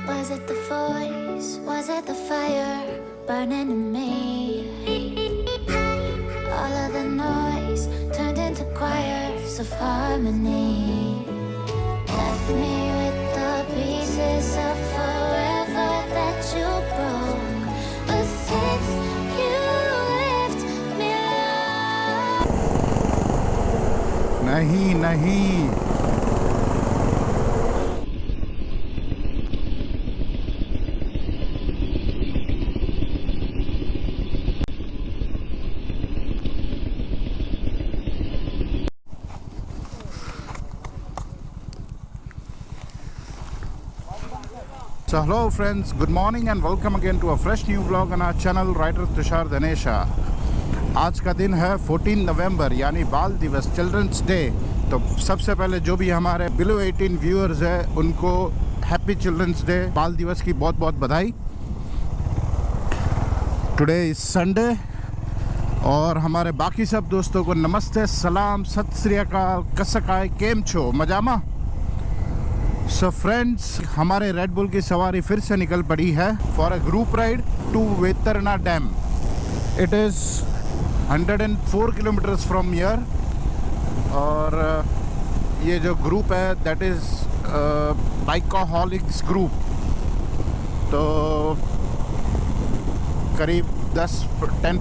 Was it the voice? Was it the fire burning in me? All of the noise turned into choirs of harmony. Left me with the pieces of forever that you broke. But since you left me alone. नहीं नहीं So hello friends, good morning and welcome again to a fresh new vlog on our channel Writer Tushar धनेशा। आज का दिन है 14 नवंबर यानी बाल दिवस, children's day. तो सबसे पहले जो भी हमारे बिलो 18 व्यूअर्स है उनको हैप्पी चिल्ड्रंस डे, बाल दिवस की बहुत बहुत बधाई। टुडे इज संडे और हमारे बाकी सब दोस्तों को नमस्ते, सलाम, सत श्री अकाल, कसकाय, केम छो, मजामा। सो फ्रेंड्स, हमारे रेड बुल की सवारी फिर से निकल पड़ी है for a group ride to Vaitarna dam. It is 104 kilometers from here और ये जो ग्रुप है दैट इज़ बाइकोहॉलिक्स ग्रुप। तो करीब 10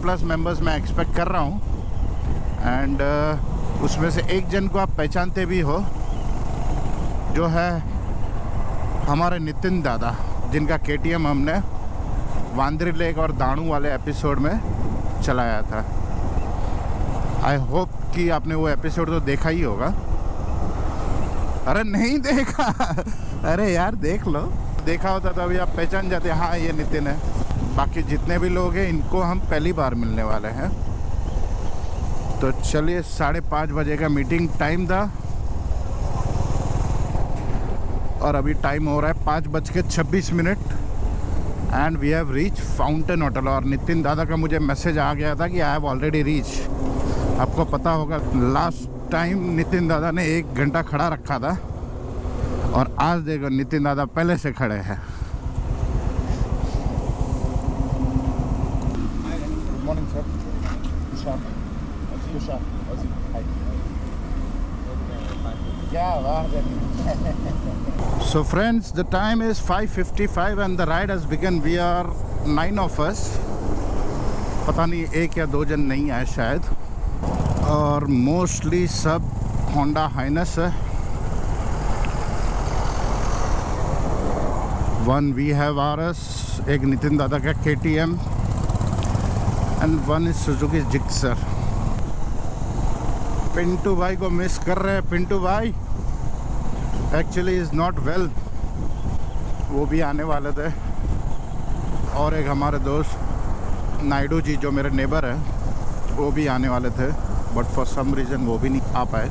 प्लस मेंबर्स मैं एक्सपेक्ट कर रहा हूँ एंड उसमें से एक जन को आप पहचानते भी हो, जो है हमारे नितिन दादा, जिनका KTM हमने वांद्री लेक और दाणू वाले एपिसोड में चलाया था। आई होप कि आपने वो एपिसोड तो देखा ही होगा। अरे नहीं देखा? अरे यार देख लो, देखा होता तो अभी आप पहचान जाते, हाँ ये नितिन है। बाकी जितने भी लोग हैं इनको हम पहली बार मिलने वाले हैं। तो चलिए, 5:30 बजे का मीटिंग टाइम था और अभी टाइम हो रहा है 5:26 and we have reach Fountain Hotel. और नितिन दादा का मुझे मैसेज आ गया था कि आई हैव ऑलरेडी रीच। आपको पता होगा लास्ट टाइम नितिन दादा ने 1 घंटा खड़ा रखा था और आज देखो नितिन दादा पहले से खड़े हैं। Good morning sir. क्या बात है। So friends, the time is 5:55 and the ride has begun. We are 9 of us. पता नहीं 1 या 2 जन नहीं आए शायद, और मोस्टली सब होंडा हाइनस है। वन वी हैव RS, एक नितिन दादा का KTM and one is Suzuki Gixxer. Pintu भाई को मिस कर रहे हैं। पिंटू भाई एक्चुअली इज़ नॉट वेल, वो भी आने वाले थे। और एक हमारे दोस्त नायडू जी जो मेरे नेबर हैं वो भी आने वाले थे, बट फॉर सम रीज़न वो भी नहीं आ पाए।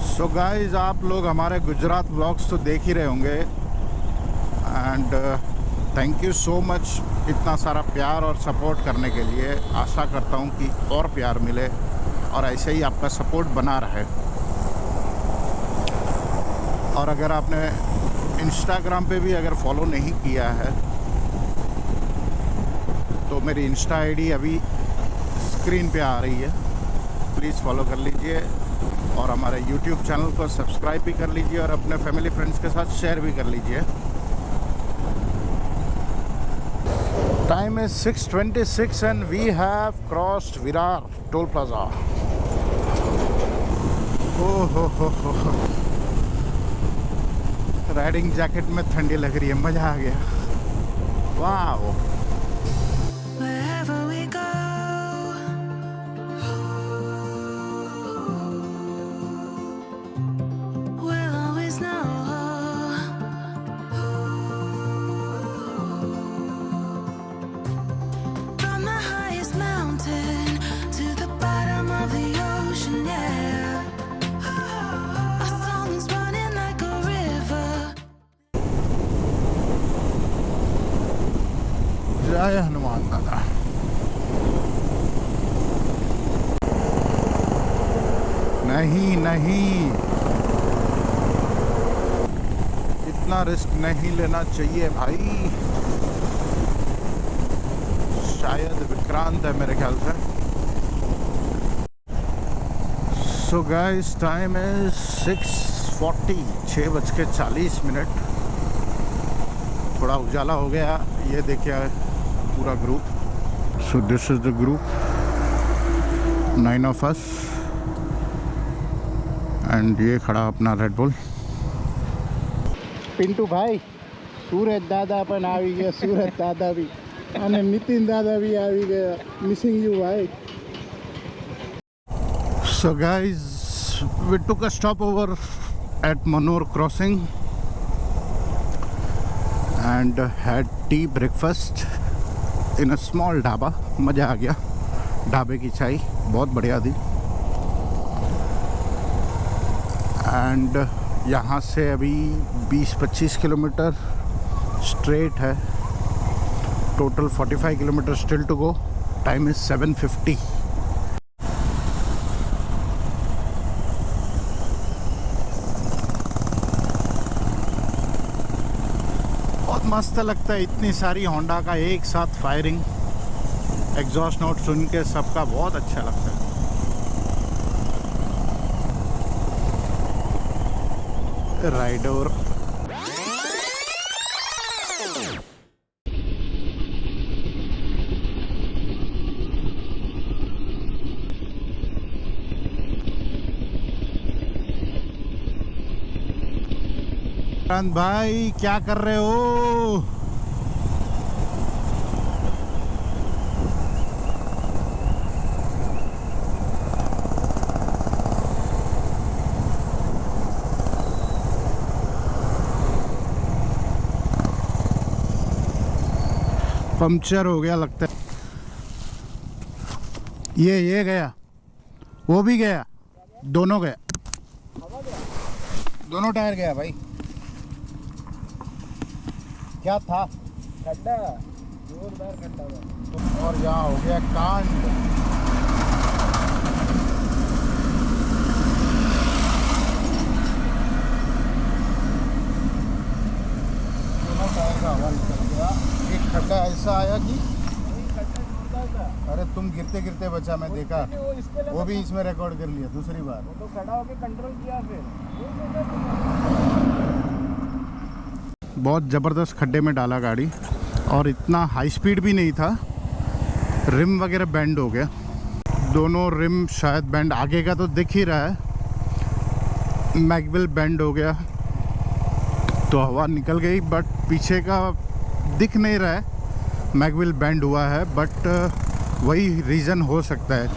सो गाइस, आप लोग हमारे गुजरात व्लॉग्स तो देख ही रहे होंगे and thank you so much इतना सारा प्यार और सपोर्ट करने के लिए। आशा करता हूँ कि और प्यार मिले और ऐसे ही आपका सपोर्ट बना रहे। और अगर आपने इंस्टाग्राम पे भी अगर फॉलो नहीं किया है तो मेरी इंस्टा आईडी अभी स्क्रीन पे आ रही है, प्लीज़ फॉलो कर लीजिए और हमारे यूट्यूब चैनल को सब्सक्राइब भी कर लीजिए और अपने फैमिली फ्रेंड्स के साथ शेयर भी कर लीजिए। Time is 6:26 and we have crossed Virar toll plaza. हो राइडिंग जैकेट में ठंडी लग रही है, मज़ा आ गया। वाह, जय हनुमान दादा। नहीं नहीं, इतना रिस्क नहीं लेना चाहिए भाई। शायद विक्रांत है मेरे ख्याल से। So guys time is 6:40, 6:40। थोड़ा उजाला हो गया, ये देखिए पूरा group. So this is the group, 9 of us, and ये खड़ा अपना रेड बुल। पिंटू भाई, सूरज दादा पण આવી ગયા, सूरज दादा भी અને नितिन दादा भी આવી ગયા। मिसिंग यू भाई। So guys, we took a stopover at Manor Crossing and had tea breakfast in a small dhaba. मज़ा आ गया, ढाबे की चाय बहुत बढ़िया थी। एंड यहाँ से अभी 20-25 किलोमीटर स्ट्रेट है। Total 45 kilometre still to go. Time is 7:50। बहुत मस्त लगता है, इतनी सारी होंडा का एक साथ फायरिंग, एग्जॉस्ट नोट सुन के सबका बहुत अच्छा लगता है। राइडर भाई क्या कर रहे हो? पंक्चर हो गया लगता है। ये गया, वो भी गया, दोनों गया, दोनों टायर गया भाई। क्या था? खड्डा, जोरदार खड्डा था। और यहाँ हो गया कांड। दोनों टायर का हवा निकल गया। एक खड्डा ऐसा आया कि अरे तुम गिरते गिरते बचा, मैं देखा। वो भी इसमें रिकॉर्ड कर लिया दूसरी बार। वो तो खड़ा होके कंट्रोल किया फिर। बहुत ज़बरदस्त खड्डे में डाला गाड़ी, और इतना हाई स्पीड भी नहीं था। रिम वगैरह बैंड हो गया, दोनों रिम शायद बैंड, आगे का तो दिख ही रहा है। मैगविल बैंड हो गया तो हवा निकल गई, बट पीछे का दिख नहीं रहा है। मैगविल बैंड हुआ है, बट वही रीज़न हो सकता है।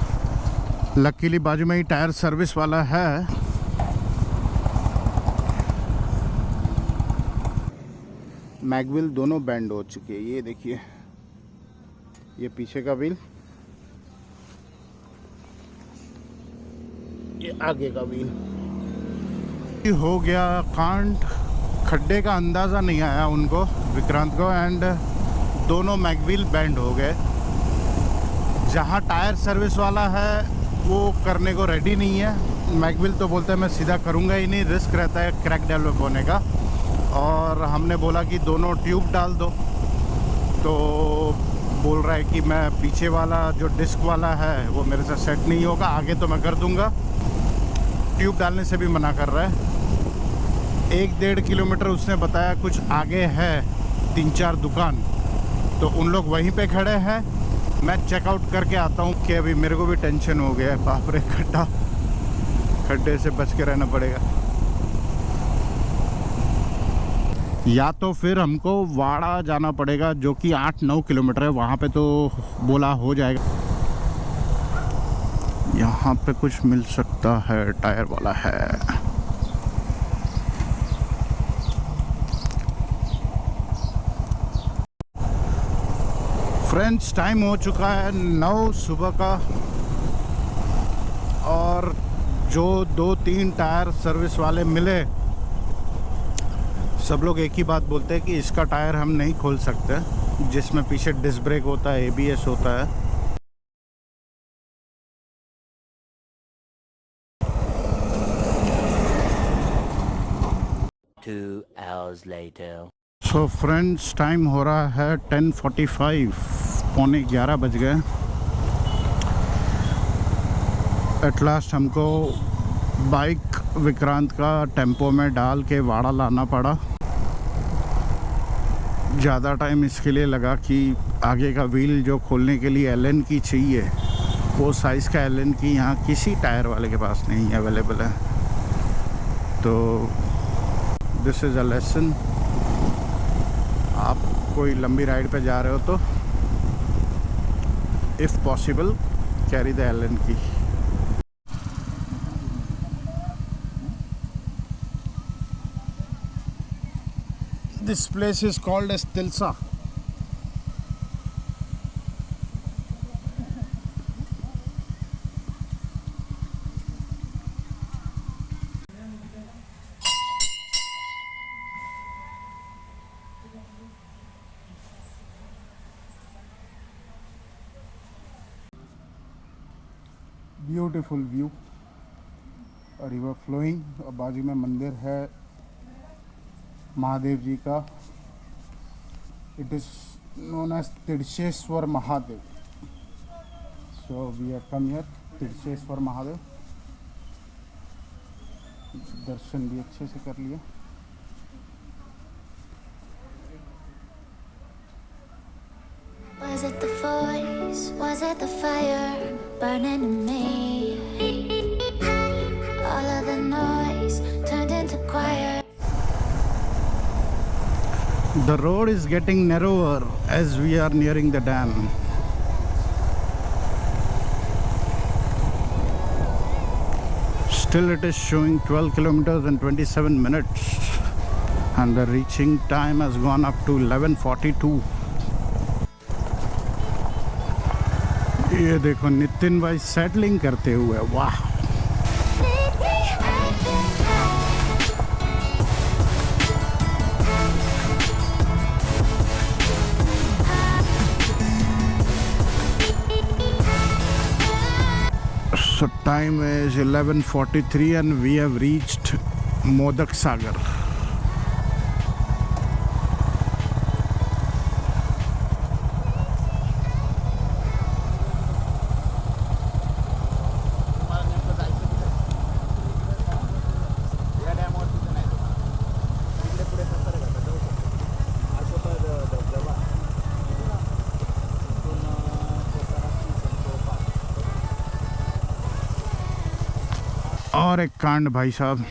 लकीली बाजू में ही टायर सर्विस वाला है। मैगविल दोनों बैंड हो चुके हैं, ये देखिए, ये पीछे का व्हील, ये आगे का व्हील। हो गया कांड। खड्डे का अंदाज़ा नहीं आया उनको, विक्रांत को, एंड दोनों मैगविल बैंड हो गए। जहाँ टायर सर्विस वाला है वो करने को रेडी नहीं है। मैगविल तो बोलते हैं मैं सीधा करूँगा ही नहीं, रिस्क रहता है क्रैक डेवलप होने का। और हमने बोला कि दोनों ट्यूब डाल दो, तो बोल रहा है कि मैं पीछे वाला जो डिस्क वाला है वो मेरे साथ सेट नहीं होगा, आगे तो मैं कर दूंगा। ट्यूब डालने से भी मना कर रहा है। 1-1.5 किलोमीटर उसने बताया कुछ आगे है 3-4 दुकान, तो उन लोग वहीं पे खड़े हैं। मैं चेकआउट करके आता हूँ कि अभी मेरे को भी टेंशन हो गया है। बाप रे, खड्डे से बच के रहना पड़ेगा। या तो फिर हमको वाड़ा जाना पड़ेगा, जो कि 8-9 किलोमीटर है। वहाँ पे तो बोला हो जाएगा। यहाँ पे कुछ मिल सकता है, टायर वाला है। फ्रेंड्स, टाइम हो चुका है 9 सुबह का, और जो 2-3 टायर सर्विस वाले मिले, सब लोग एक ही बात बोलते हैं कि इसका टायर हम नहीं खोल सकते, जिसमें पीछे डिस्क ब्रेक होता है, ABS होता है। 2 hours later. सो फ्रेंड्स, टाइम हो रहा है 10:45, पौने 11 बज गए। एट लास्ट हमको बाइक विक्रांत का टेम्पो में डाल के वाड़ा लाना पड़ा। ज़्यादा टाइम इसके लिए लगा कि आगे का व्हील जो खोलने के लिए एलन की चाहिए, वो साइज़ का एलन की यहाँ किसी टायर वाले के पास नहीं अवेलेबल है। तो दिस इज़ अ लेसन। आप कोई लंबी राइड पे जा रहे हो तो if possible carry the Allen key. This place is called as Tilsa. Beautiful view, a river flowing, और बाजू में मंदिर है महादेव जी का। It is known as Tirchheshwar Mahadev. So we have come here, Tirchheshwar Mahadev. दर्शन भी अच्छे से कर लिए। Was it the voice? Was it the fire burning in me? All of the noise turned into quiet. The road is getting narrower as we are nearing the dam. Still it is showing 12 kilometers and 27 minutes, and the reaching time has gone up to 11:42. ये देखो नितिन भाई settling करते हुए, वाह। So time is 11:43 and we have reached Modak Sagar. और एक कांड भाई साहब,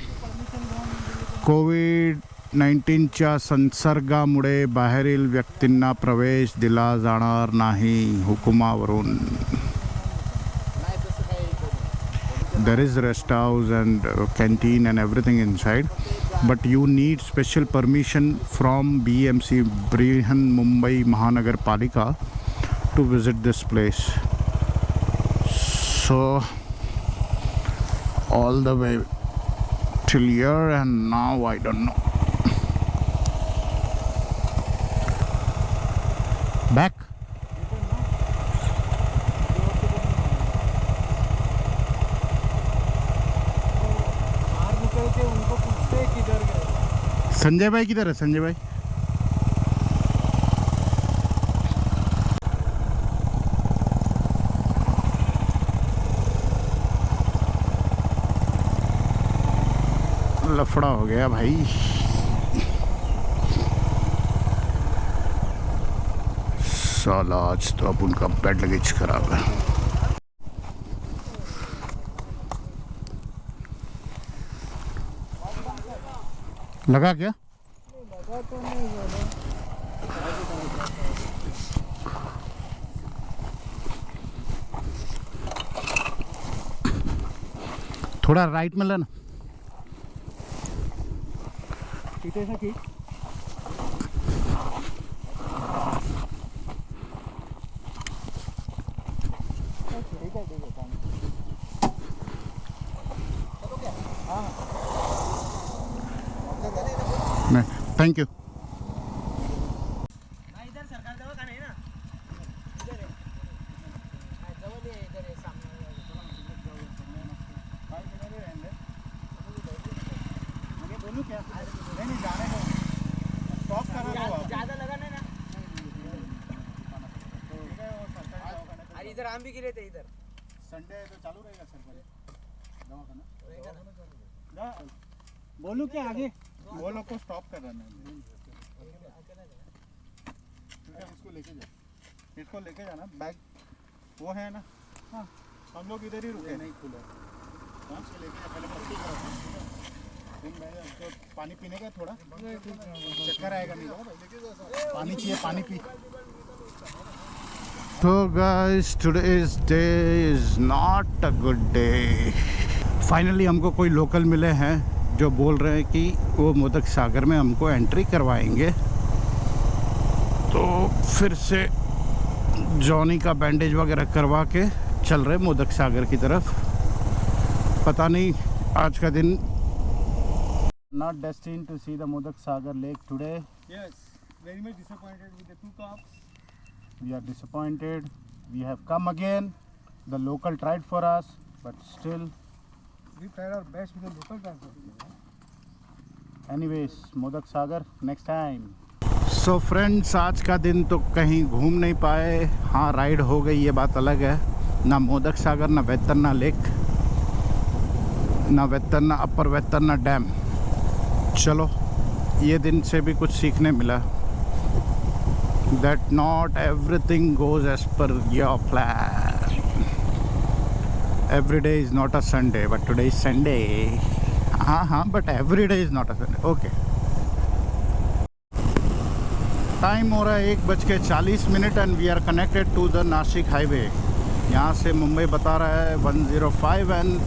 कोविड-19च्या संसर्गामुळे बाहेरील व्यक्तींना प्रवेश दिला जाणार नाही हुकुमावरून. There is rest house and canteen and everything inside, but you need special permission from BMC, Brihan Mumbai Mahanagar Palika, to visit this place. So all the way till here, and now I don't know. Back. Sanjay भाई किधर है? संजय भाई लफड़ा हो गया भाई। साला आज तो अब उनका बेड लगेज खराब है। लगा क्या? लगा तो नहीं ज़्यादा। थोड़ा राइट में लेना। सीटे से की ठीक है नहीं, थैंक यू। इधर सरकार दवाखाना है ना, इधर है जवळ आहे, इधर आहे सामने बोलू क्या? नहीं इधर आम भी गिरे थे इधर संडे तो चालू रहेगा सर दवाखाना रहेगा ना बोलूं क्या आगे वो लोग को स्टॉप कर रहे हैं इसको लेके जाना बैग वो है ना हाँ हम लोग इधर ही रुके नहीं खुले इसको लेके जा पहले पट्टी करो तो पानी पीने का थोड़ा चक्कर आएगा नहीं पानी चाहिए पानी पी तो guys today's day is not a good day finally हमको कोई लोकल मिले हैं जो बोल रहे हैं कि वो मोदक सागर में हमको एंट्री करवाएंगे तो फिर से जॉनी का बैंडेज वगैरह करवा के चल रहे मोदक सागर की तरफ पता नहीं आज का दिन not destined to see the Modak Sagar lake today Yes, very much disappointed with the two cops. We are disappointed we have come again the local tried for us but still We tried our best with the local transport. Anyways Modak Sagar next time so friends आज का दिन तो कहीं घूम नहीं पाए हाँ ride हो गई ये बात अलग है ना मोदक सागर ना वेतरना लेक ना वेतरना अपर वेतरना डैम चलो ये दिन से भी कुछ सीखने मिला that not everything goes as per your plan every day is not a Sunday but today is Sunday हाँ but every day is not a Sunday okay time हो रहा है 1:40 and we are connected to the Nashik highway यहाँ से मुंबई बता रहा है 105 and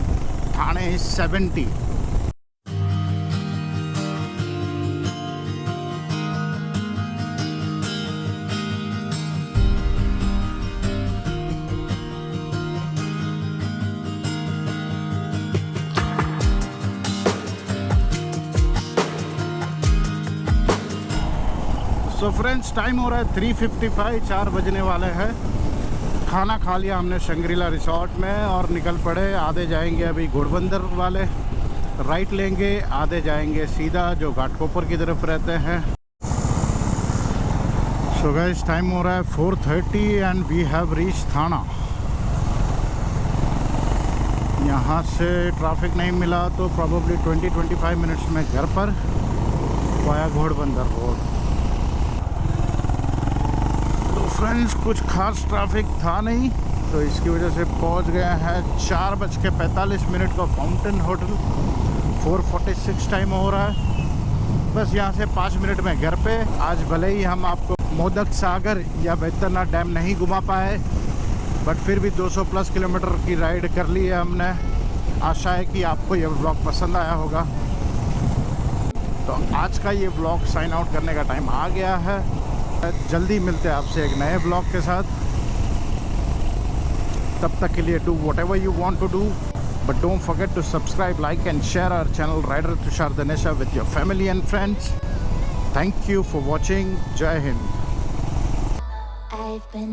Thane 70 so friends time हो रहा है 3:55 4 बजने वाले हैं खाना खा लिया हमने शंग्रीला रिसोर्ट में और निकल पड़े आधे जाएंगे अभी घोड़बंदर वाले राइट लेंगे आधे जाएंगे सीधा जो घाटकोपर की तरफ रहते हैं सो गाइस टाइम हो रहा है 4:30 एंड वी हैव रीच थाना यहाँ से ट्रैफिक नहीं मिला तो प्रॉबली 20-25 मिनट्स में घर पर वाया घोड़बंदर रोड फ्रेंड्स कुछ खास ट्रैफिक था नहीं तो इसकी वजह से पहुंच गए हैं 4:45 का फाउंटेन होटल 4:46 टाइम हो रहा है बस यहाँ से 5 मिनट में घर पे आज भले ही हम आपको मोदक सागर या वेतरना डैम नहीं घुमा पाए बट फिर भी 200+ किलोमीटर की राइड कर ली है हमने आशा है कि आपको ये व्लॉग पसंद आया होगा तो आज का ये व्लॉग साइन आउट करने का टाइम आ गया है जल्दी मिलते हैं आपसे एक नए ब्लॉग के साथ तब तक के लिए do whatever you want to do but don't forget to subscribe like and share our channel rider Tushar Dinesha with your family and friends thank you for watching जय हिंद I've been